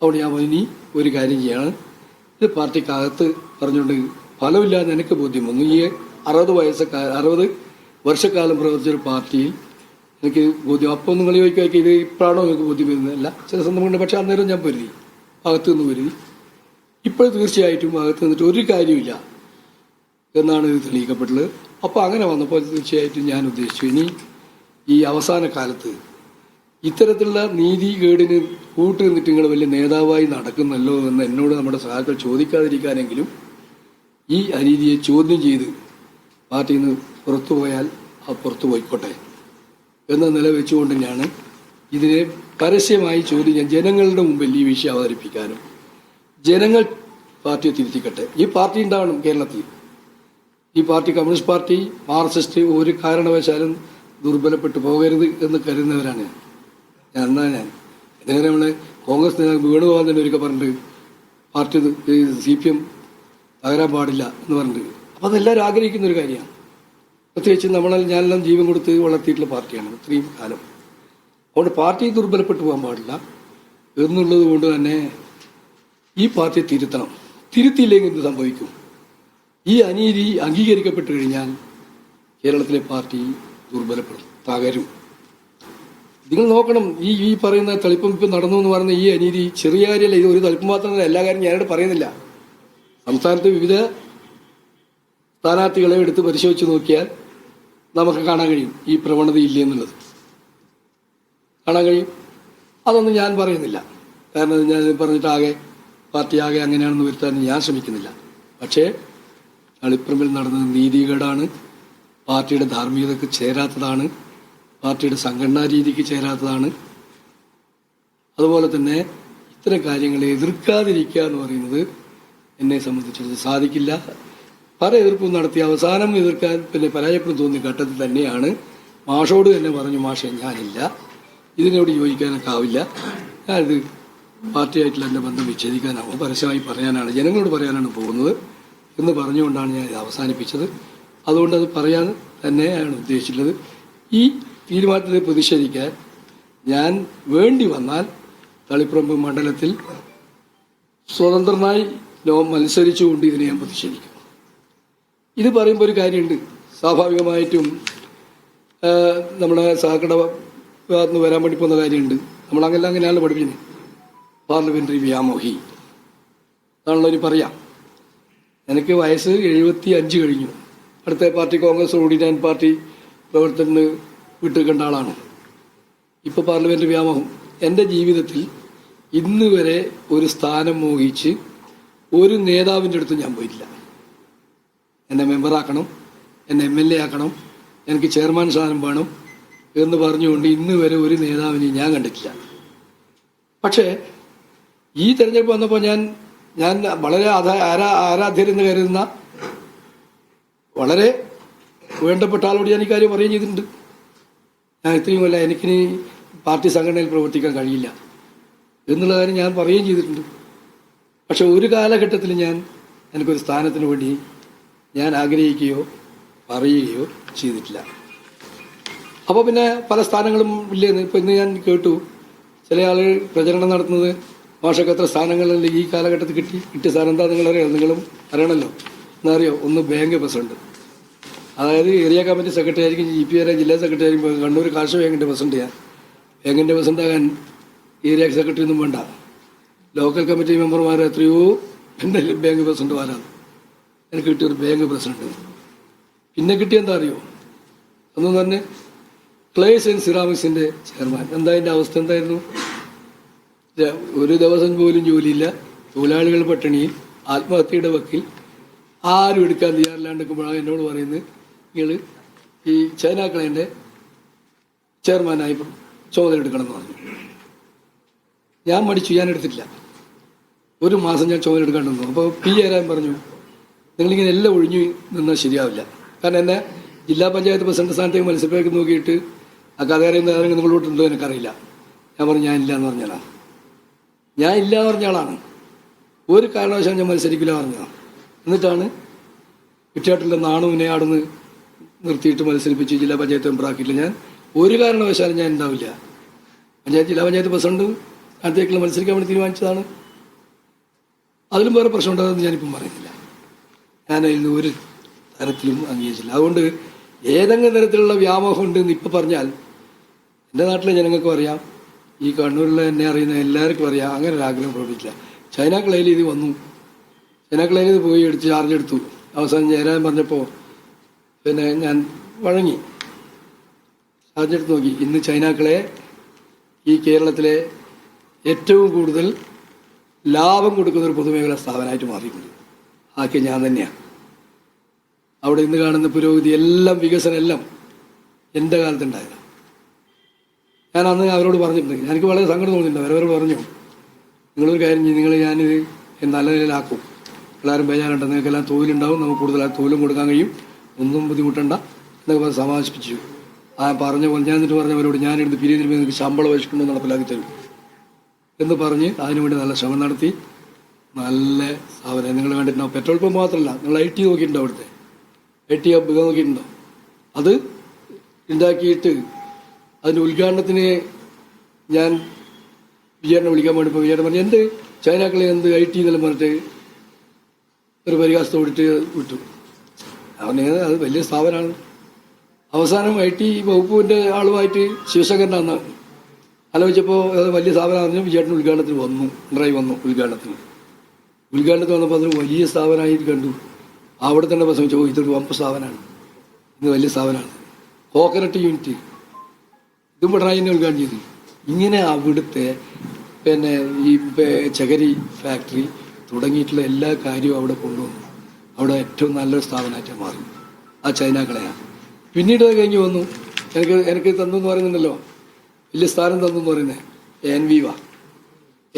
അതുകൊണ്ട് ഞാൻ ഇനി ഒരു കാര്യം ചെയ്യാണ്, ഇത് പാർട്ടിക്കകത്ത് പറഞ്ഞുകൊണ്ട് ഫലമില്ലാതെ എനിക്ക് ബോധ്യം വന്നു. ഈ 60 വർഷക്കാലം പ്രവർത്തിച്ചൊരു പാർട്ടിയിൽ എനിക്ക് ബോധ്യം. അപ്പോൾ നിങ്ങൾ ചോദിക്കുക ഇത് ഇപ്പോഴാണോ നിങ്ങൾക്ക് ബോധ്യം വരുന്നതല്ല, ചില സന്ദർഭങ്ങളുണ്ട്. പക്ഷെ അന്നേരം ഞാൻ കരുതി, അകത്ത് നിന്ന് കരുതി. ഇപ്പോൾ തീർച്ചയായിട്ടും അകത്ത് നിന്നിട്ട് ഒരു കാര്യമില്ല എന്നാണ് ഇത് തെളിയിക്കപ്പെട്ടത്. അപ്പോൾ അങ്ങനെ വന്നപ്പോൾ തീർച്ചയായിട്ടും ഞാൻ ഉദ്ദേശിച്ചു, ഇനി ഈ അവസാന കാലത്ത് ഇത്തരത്തിലുള്ള നീതികേടിന് കൂട്ടു നിന്നിട്ട് നിങ്ങൾ വലിയ നേതാവായി നടക്കുന്നല്ലോ എന്ന് എന്നോട് നമ്മുടെ സഹാക്കൾ ചോദിക്കാതിരിക്കാനെങ്കിലും ഈ അനീതിയെ ചോദ്യം ചെയ്ത് പാർട്ടിയിൽ നിന്ന് പുറത്തു പോയാൽ ആ പുറത്തു പോയിക്കോട്ടെ എന്ന നില വെച്ചുകൊണ്ട് തന്നെയാണ് ഇതിനെ പരസ്യമായി ചോദ്യം ചെയ്യാൻ ജനങ്ങളുടെ മുമ്പിൽ ഈ വിഷയം അവതരിപ്പിക്കാനും ജനങ്ങൾ പാർട്ടിയെ തിരുത്തിക്കട്ടെ. ഈ പാർട്ടി ഉണ്ടാവണം കേരളത്തിൽ. ഈ പാർട്ടി കമ്മ്യൂണിസ്റ്റ് പാർട്ടി, മാർക്സിസ്റ്റ് ഒരു കാരണവശാലും ദുർബലപ്പെട്ടു പോകരുത് എന്ന് കരുതുന്നവരാണ് ഞാൻ. ഇതിനെ നമ്മൾ കോൺഗ്രസ് നേതാവ് വേണുഗോപാൽ തന്നെ ഒരിക്കൽ പറഞ്ഞിട്ട് പാർട്ടി CPM തകരാൻ പാടില്ല എന്ന് പറഞ്ഞിട്ട്. അപ്പം അതെല്ലാവരും ആഗ്രഹിക്കുന്ന ഒരു കാര്യമാണ്. പ്രത്യേകിച്ച് ഞാനെല്ലാം ജീവൻ കൊടുത്ത് വളർത്തിയിട്ടുള്ള പാർട്ടിയാണ് ഇത്രയും കാലം. അതുകൊണ്ട് പാർട്ടി ദുർബലപ്പെട്ടു പോകാൻ പാടില്ല എന്നുള്ളത് കൊണ്ട് തന്നെ ഈ പാർട്ടിയെ തിരുത്തണം. തിരുത്തിയില്ലെങ്കിൽ എന്ത് സംഭവിക്കും? ഈ അനീതി അംഗീകരിക്കപ്പെട്ടു കഴിഞ്ഞാൽ കേരളത്തിലെ പാർട്ടി ദുർബലപ്പെടും, തകരും. നിങ്ങൾ നോക്കണം, ഈ പറയുന്ന തളിപ്പം ഇപ്പം നടന്നു എന്ന് പറയുന്ന ഈ അനീതി ചെറിയ കാര്യമല്ല. ഇത് ഒരു തളിപ്പം മാത്രമല്ല, എല്ലാ കാര്യം ഞാനിവിടെ പറയുന്നില്ല. സംസ്ഥാനത്ത് വിവിധ സ്ഥാനാർത്ഥികളെ എടുത്ത് പരിശോധിച്ച് നോക്കിയാൽ നമുക്ക് കാണാൻ കഴിയും ഈ പ്രവണത ഇല്ലേ എന്നുള്ളത് കാണാൻ കഴിയും. അതൊന്നും ഞാൻ പറയുന്നില്ല, കാരണം ഞാൻ പറഞ്ഞിട്ട് പാർട്ടി ആകെ അങ്ങനെയാണെന്ന് വരുത്താൻ ഞാൻ ശ്രമിക്കുന്നില്ല. പക്ഷേ തളിപ്പറമ്പിൽ നടന്നത് നീതികേടാണ്, പാർട്ടിയുടെ ധാർമ്മികതയ്ക്ക് ചേരാത്തതാണ്, പാർട്ടിയുടെ സംഘടനാ രീതിക്ക് ചേരാത്തതാണ്. അതുപോലെ തന്നെ ഇത്തരം കാര്യങ്ങളെ എതിർക്കാതിരിക്കുക എന്ന് പറയുന്നത് എന്നെ സംബന്ധിച്ചിടത്ത് സാധിക്കില്ല. പല എതിർപ്പും നടത്തി അവസാനം എതിർക്കാൻ പരാജയപ്പെടും തോന്നിയ ഘട്ടത്തിൽ തന്നെയാണ് മാഷോട് തന്നെ പറഞ്ഞു, മാഷെ ഞാനില്ല, ഇതിനോട് യോജിക്കാനൊക്കെ ആവില്ല, ഞാനിത് പാർട്ടിയായിട്ടുള്ള എൻ്റെ ബന്ധം വിച്ഛേദിക്കാനാവും, പരസ്യമായി പറയാനാണ്, ജനങ്ങളോട് പറയാനാണ് പോകുന്നത് എന്ന് പറഞ്ഞുകൊണ്ടാണ് ഞാൻ ഇത് അവസാനിപ്പിച്ചത്. അതുകൊണ്ട് അത് പറയാൻ തന്നെയാണ് ഉദ്ദേശിച്ചിട്ടുള്ളത്. ഈ തീരുമാനത്തിൽ പ്രതിഷേധിക്കാൻ ഞാൻ വേണ്ടി വന്നാൽ തളിപ്പറമ്പ് മണ്ഡലത്തിൽ സ്വതന്ത്രനായി മത്സരിച്ചുകൊണ്ട് ഇതിനെ ഞാൻ പ്രതിഷേധിക്കും. ഇത് പറയുമ്പോൾ ഒരു കാര്യമുണ്ട്, സ്വാഭാവികമായിട്ടും നമ്മുടെ സഹകരണ ഭാഗത്ത് നിന്ന് വരാൻ വേണ്ടി പോകുന്ന കാര്യമുണ്ട്. അങ്ങനെയാണല്ലോ പഠിപ്പിക്കുന്നത്, പാർലമെന്ററി വ്യാമോഹി അതാണല്ലോ ഇനി പറയാം. എനിക്ക് വയസ്സ് 75 കഴിഞ്ഞു. അടുത്ത പാർട്ടി കോൺഗ്രസോടുകൂടി ഞാൻ പാർട്ടി പ്രവർത്തനത്തിന് വിട്ടുകണ്ട ആളാണ്. ഇപ്പോൾ പാർലമെന്റ് വ്യാമോഹം എൻ്റെ ജീവിതത്തിൽ ഇന്ന് വരെ ഒരു സ്ഥാനം മോഹിച്ച് ഒരു നേതാവിൻ്റെ അടുത്ത് ഞാൻ പോയിട്ടില്ല. എന്നെ മെമ്പറാക്കണം, എന്നെ MLA ആക്കണം, എനിക്ക് ചെയർമാൻ സ്ഥാനം വേണം എന്ന് പറഞ്ഞുകൊണ്ട് ഇന്ന് വരെ ഒരു നേതാവിനെ ഞാൻ കണ്ടിട്ടില്ല. പക്ഷേ ഈ തെരഞ്ഞെടുപ്പ് വന്നപ്പോൾ ഞാൻ വളരെ ആരാധ്യരെന്ന് കരുതുന്ന വളരെ വേണ്ടപ്പെട്ട ആളോട് ഞാൻ ഈ കാര്യം പറയുകയും ചെയ്തിട്ടുണ്ട്. ഞാൻ ഇത്രയുമല്ല, എനിക്കിനി പാർട്ടി സംഘടനയിൽ പ്രവർത്തിക്കാൻ കഴിയില്ല എന്നുള്ള കാര്യം ഞാൻ പറയുകയും ചെയ്തിട്ടുണ്ട്. പക്ഷെ ഒരു കാലഘട്ടത്തിൽ എനിക്കൊരു സ്ഥാനത്തിന് വേണ്ടി ഞാൻ ആഗ്രഹിക്കുകയോ പറയുകയോ ചെയ്തിട്ടില്ല. അപ്പോൾ പിന്നെ പല സ്ഥാനങ്ങളും ഇല്ലേന്ന് ഇപ്പം ഇന്ന് ഞാൻ കേട്ടു, ചില ആളുകൾ പ്രചരണം നടത്തുന്നത് മാഷക്ക് എത്ര സ്ഥാനങ്ങളിൽ ഈ കാലഘട്ടത്തിൽ കിട്ടിയ സ്ഥാനം എന്താ നിങ്ങളും അറിയണമല്ലോ. എന്നറിയോ? ഒന്ന് ബാങ്ക് പ്രസിഡന്റ്, അതായത് ഏരിയ കമ്മിറ്റി സെക്രട്ടറി ആയിരിക്കും, GPR ജില്ലാ സെക്രട്ടറി ആയിരിക്കും. കണ്ണൂർ കാർഷിക ബാങ്കിൻ്റെ പ്രസിഡന്റ് ഞാൻ. ബാങ്കിൻ്റെ പ്രസിഡന്റ് ആകാൻ ഏരിയ സെക്രട്ടറി ഒന്നും വേണ്ട, ലോക്കൽ കമ്മിറ്റി മെമ്പർമാർ എത്രയോ എൻ്റെ ബാങ്ക് പ്രസിഡന്റുമാരാണ്. എനിക്ക് കിട്ടിയൊരു ബാങ്ക് പ്രസിഡന്റ്. പിന്നെ കിട്ടിയെന്താ അറിയോ? അന്ന് തന്നെ ക്ലേസ് ആൻഡ് സിറാമിക്സിൻ്റെ ചെയർമാൻ. എന്താ അതിൻ്റെ അവസ്ഥ എന്തായിരുന്നു? ഒരു ദിവസം പോലും ജോലിയില്ല, തൊഴിലാളികൾ പട്ടിണിയിൽ, ആത്മഹത്യയുടെ വക്കിൽ, ആരും എടുക്കാൻ തയ്യാറില്ലാണ്ടിരിക്കുമ്പോഴാണ് എന്നോട് പറയുന്നത്, നിങ്ങൾ ഈ ചൈന ക്ലൈൻ്റെ ചെയർമാനായി ചുമതല എടുക്കണം എന്ന് പറഞ്ഞു. ഞാൻ മടിച്ചു, ഞാൻ എടുത്തിട്ടില്ല. ഒരു മാസം ഞാൻ ചുമതല എടുക്കാണ്ടെന്നു. അപ്പോൾ P. ജയരാജൻ പറഞ്ഞു, നിങ്ങളിങ്ങനെ എല്ലാം ഒഴിഞ്ഞു നിന്നാൽ ശരിയാവില്ല. കാരണം എന്നെ ജില്ലാ പഞ്ചായത്ത് പ്രസിഡന്റ് സ്ഥാനത്തേക്ക് മത്സരത്തിലേക്ക് നോക്കിയിട്ട് ആ കഥ അറിയുന്ന കാര്യങ്ങൾ നിങ്ങളോട്ടുണ്ടോ എനിക്കറിയില്ല. ഞാൻ പറഞ്ഞു ഞാനില്ല എന്ന് പറഞ്ഞാലാണ്. ഞാൻ ഇല്ല എന്ന് പറഞ്ഞ ആളാണ്. ഒരു കാരണവശാലും ഞാൻ മത്സരിക്കില്ല പറഞ്ഞതാണ്. എന്നിട്ടാണ് കുറ്റാട്ടിലെ നാണുവിനെ ആടുന്ന് നിർത്തിയിട്ട് മത്സരിപ്പിച്ച് ജില്ലാ പഞ്ചായത്ത് മെമ്പറാക്കിയില്ല. ഞാൻ ഒരു കാരണവശാലും ഞാൻ ഉണ്ടാവില്ല. ജില്ലാ പഞ്ചായത്ത് പ്രസിഡന്റ് സ്ഥാനത്തേക്കുള്ള മത്സരിക്കാൻ വേണ്ടി തീരുമാനിച്ചതാണ്. അതിലും വേറെ പ്രശ്നം ഉണ്ടാകുമെന്ന് ഞാനിപ്പം പറയുന്നില്ല. ഞാൻ അതിൽ നിന്ന് ഒരു തരത്തിലും അംഗീകരിച്ചില്ല. അതുകൊണ്ട് ഏതെങ്കിലും തരത്തിലുള്ള വ്യാമോഹം ഉണ്ടെന്ന് ഇപ്പം പറഞ്ഞാൽ എൻ്റെ നാട്ടിലെ ജനങ്ങൾക്കും അറിയാം, ഈ കണ്ണൂരിലെ എന്നെ അറിയുന്ന എല്ലാവർക്കും അറിയാം, അങ്ങനെ ഒരു ആഗ്രഹം പ്രകടിപ്പിച്ചില്ല. ചൈന ക്ലയിൽ ഇത് വന്നു, ചൈന ക്ലയിൽ ഇത് പോയി ചാർജ് എടുത്തു. അവസാനം ചേരാൻ പറഞ്ഞപ്പോൾ പിന്നെ ഞാൻ വഴങ്ങി, ചാർജ് എടുത്ത് നോക്കി. ഇന്ന് ചൈന ക്ലേ ഈ കേരളത്തിലെ ഏറ്റവും കൂടുതൽ ലാഭം കൊടുക്കുന്ന ഒരു പൊതുമേഖലാ സ്ഥാപനമായിട്ട് മാറിയിട്ടുണ്ട്. ആക്കിയ ഞാൻ തന്നെയാണ്. അവിടെ ഇന്ന് കാണുന്ന പുരോഗതി എല്ലാം, വികസനം എല്ലാം എൻ്റെ കാലത്തുണ്ടായതാണ്. ഞാൻ അന്ന് അവരോട് പറഞ്ഞിട്ടുണ്ട്, എനിക്ക് വളരെ സങ്കടം തോന്നിയിട്ടുണ്ട്. അവരവരോട് പറഞ്ഞു, നിങ്ങളൊരു കാര്യം ചെയ്യും, ഞാനിത് നല്ല നിലയിലാക്കും, എല്ലാവരും ബേജാറുണ്ട്, നിങ്ങൾക്കെല്ലാം തൊഴിലുണ്ടാവും, നമുക്ക് കൂടുതൽ തൊഴിലും കൊടുക്കാൻ കഴിയും, ഒന്നും ബുദ്ധിമുട്ടണ്ട എന്നൊക്കെ പറഞ്ഞ് സമാധാനിപ്പിച്ചു. പറഞ്ഞ പോലെ ഞാൻ എന്നിട്ട് പറഞ്ഞവരോട്, ഞാനെടുത്ത് പിരിയുന്നതിന് നിങ്ങൾക്ക് ശമ്പളം വഹിച്ചിട്ടുണ്ടോ നടപ്പിലാക്കി തരും എന്ന് പറഞ്ഞ് അതിനുവേണ്ടി നല്ല ശ്രമം നടത്തി. നല്ല സ്ഥാപനം നിങ്ങൾ കണ്ടിട്ടുണ്ടാവും. പെട്രോൾ പമ്പ് മാത്രമല്ല, നിങ്ങൾ IT നോക്കിയിട്ടുണ്ടോ? അവിടുത്തെ IT ഹബ്ബ് നോക്കിയിട്ടുണ്ടോ? അത് ഉണ്ടാക്കിയിട്ട് അതിൻ്റെ ഉദ്ഘാടനത്തിന് ഞാൻ വിജയനെ വിളിക്കാൻ വേണ്ടിപ്പോൾ വിജയൻ പറഞ്ഞു, എന്ത് ചൈനക്കളെ എന്ത് IT എന്നെല്ലാം പറഞ്ഞിട്ട് ഒരു പരിഹാസത്തോടിട്ട് വിട്ടു. അവന് അത് വലിയ സ്ഥാപനമാണ്. അവസാനം IT വകുപ്പിൻ്റെ ആളുമായിട്ട് ശിവശങ്കരനാണ് ആലോചിച്ചപ്പോൾ അത് വലിയ സ്ഥാപനമാണെന്ന് വിജയേട്ടൻ ഉദ്ഘാടനത്തിന് വന്നു, പിണറായി വന്നു ഉദ്ഘാടനത്തിന് വന്നപ്പോൾ അതിന് വലിയ സ്ഥാപനമായിട്ട് കണ്ടു. അവിടെ തന്നെ പ്രസംഗിച്ചു, ഇതൊരു വമ്പ് സ്ഥാപനമാണ്, ഇന്ന് വലിയ സ്ഥാപനമാണ്. കോക്കനട്ട് യൂണിറ്റ് ഇതും പിണറായി തന്നെ ഉദ്ഘാടനം ചെയ്തു. ഇങ്ങനെ അവിടുത്തെ പിന്നെ ഈ ചകരി ഫാക്ടറി തുടങ്ങിയിട്ടുള്ള എല്ലാ കാര്യവും അവിടെ കൊണ്ടുവന്നു. അവിടെ ഏറ്റവും നല്ലൊരു സ്ഥാപനമായിട്ട് മാറി ആ ചൈനക്കളയാണ്. പിന്നീട് അത് കഴിഞ്ഞ് വന്നു, എനിക്ക് തന്നു എന്ന് പറയുന്നുണ്ടല്ലോ, വലിയ സ്ഥാനം തന്നു എന്ന് പറയുന്നത്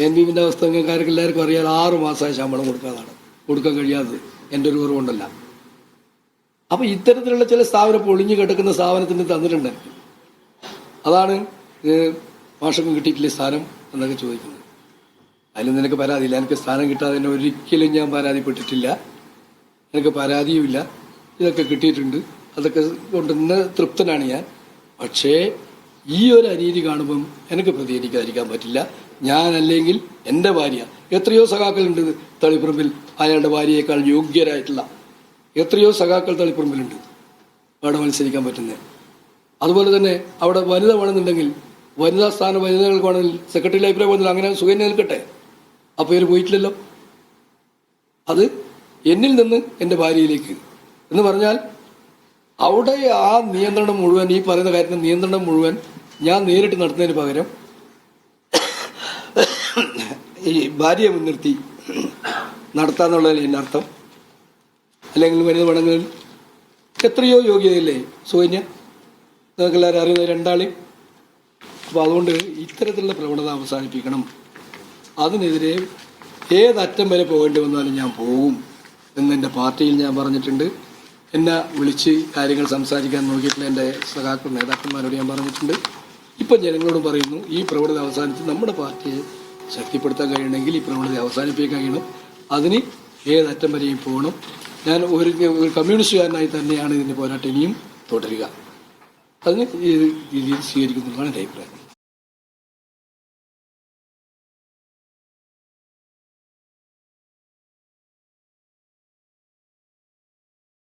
NVവിൻ്റെ അവസ്ഥ നിങ്ങൾക്ക് എല്ലാവർക്കും അറിയാം. 6 മാസമായി ശമ്പളം കൊടുക്കാൻ കഴിയാത്തത് എൻ്റെ ഒരു കുറവുണ്ടല്ല. അപ്പം ഇത്തരത്തിലുള്ള ചില സ്ഥാപനം പൊളിഞ്ഞു കിടക്കുന്ന സ്ഥാപനത്തിന് തന്നിട്ടുണ്ട്. അതാണ് മാഷക്കും കിട്ടിയിട്ടില്ല സ്ഥാനം എന്നൊക്കെ ചോദിക്കുന്നത്. അതിലും നിനക്ക് പരാതിയില്ല. എനിക്ക് സ്ഥാനം കിട്ടാതെ തന്നെ ഒരിക്കലും ഞാൻ പരാതിപ്പെട്ടിട്ടില്ല, എനിക്ക് പരാതിയുമില്ല. ഇതൊക്കെ കിട്ടിയിട്ടുണ്ട്, അതൊക്കെ കൊണ്ടുവന്ന് തൃപ്തനാണ് ഞാൻ. പക്ഷേ ഈ ഒരു അനീതി കാണുമ്പം എനിക്ക് പ്രതികരിക്കാതിരിക്കാൻ പറ്റില്ല. ഞാനല്ലെങ്കിൽ എൻ്റെ ഭാര്യ, എത്രയോ സഖാക്കളുണ്ട് തളിപ്പറമ്പിൽ, അയാളുടെ ഭാര്യയേക്കാൾ യോഗ്യരായിട്ടുള്ള എത്രയോ സഖാക്കൾ തളിപ്പറമ്പിലുണ്ട് അവിടെ മത്സരിക്കാൻ പറ്റുന്നത്. അതുപോലെ തന്നെ അവിടെ വനിത വേണമെന്നുണ്ടെങ്കിൽ വനിതാ സ്ഥാനം വനിതകൾക്ക് വേണമെങ്കിൽ സെക്രട്ടറി ലൈബ്രറി പോകുന്നില്ല, അങ്ങനെ സുഖം നിൽക്കട്ടെ. ആ പേര് പോയിട്ടില്ലല്ലോ. അത് എന്നിൽ നിന്ന് എൻ്റെ ഭാര്യയിലേക്ക് എന്ന് പറഞ്ഞാൽ അവിടെ ആ നിയന്ത്രണം മുഴുവൻ, ഈ പറയുന്ന കാര്യത്തിന് നിയന്ത്രണം മുഴുവൻ ഞാൻ നേരിട്ട് നടത്തുന്നതിന് പകരം ഈ ഭാര്യയെ മുൻനിർത്തി നടത്താന്നുള്ളതിൽ എൻ്റെ അർത്ഥം. അല്ലെങ്കിൽ വനിത വേണമെങ്കിൽ എത്രയോ യോഗ്യതയില്ലേ സുകന്യ, നിങ്ങൾക്കെല്ലാവരും അറിയുന്ന രണ്ടാളെയും. അപ്പോൾ അതുകൊണ്ട് ഇത്തരത്തിലുള്ള പ്രവണത അവസാനിപ്പിക്കണം. അതിനെതിരെ ഏതറ്റം വരെ പോകേണ്ടി വന്നാലും ഞാൻ പോകും എന്ന് എൻ്റെ പാർട്ടിയിൽ ഞാൻ പറഞ്ഞിട്ടുണ്ട്. എന്നെ വിളിച്ച് കാര്യങ്ങൾ സംസാരിക്കാൻ നോക്കിയിട്ടുള്ള എൻ്റെ സഖാക്കൾ നേതാക്കന്മാരോട് ഞാൻ പറഞ്ഞിട്ടുണ്ട്. ഇപ്പം ജനങ്ങളോടും പറയുന്നു, ഈ പ്രവണത അവസാനിച്ച് നമ്മുടെ പാർട്ടിയെ ശക്തിപ്പെടുത്താൻ കഴിയണമെങ്കിൽ ഈ പ്രവണത അവസാനിപ്പിക്കാൻ കഴിയണം. അതിന് ഏതറ്റം വരെയും പോകണം. ഞാൻ ഒരു കമ്മ്യൂണിസ്റ്റുകാരനായി തന്നെയാണ് ഇതിൻ്റെ പോരാട്ടം ഇനിയും തുടരുക. അതിന് ഈ രീതിയിൽ സ്വീകരിക്കുന്നതാണ് എൻ്റെ അഭിപ്രായം.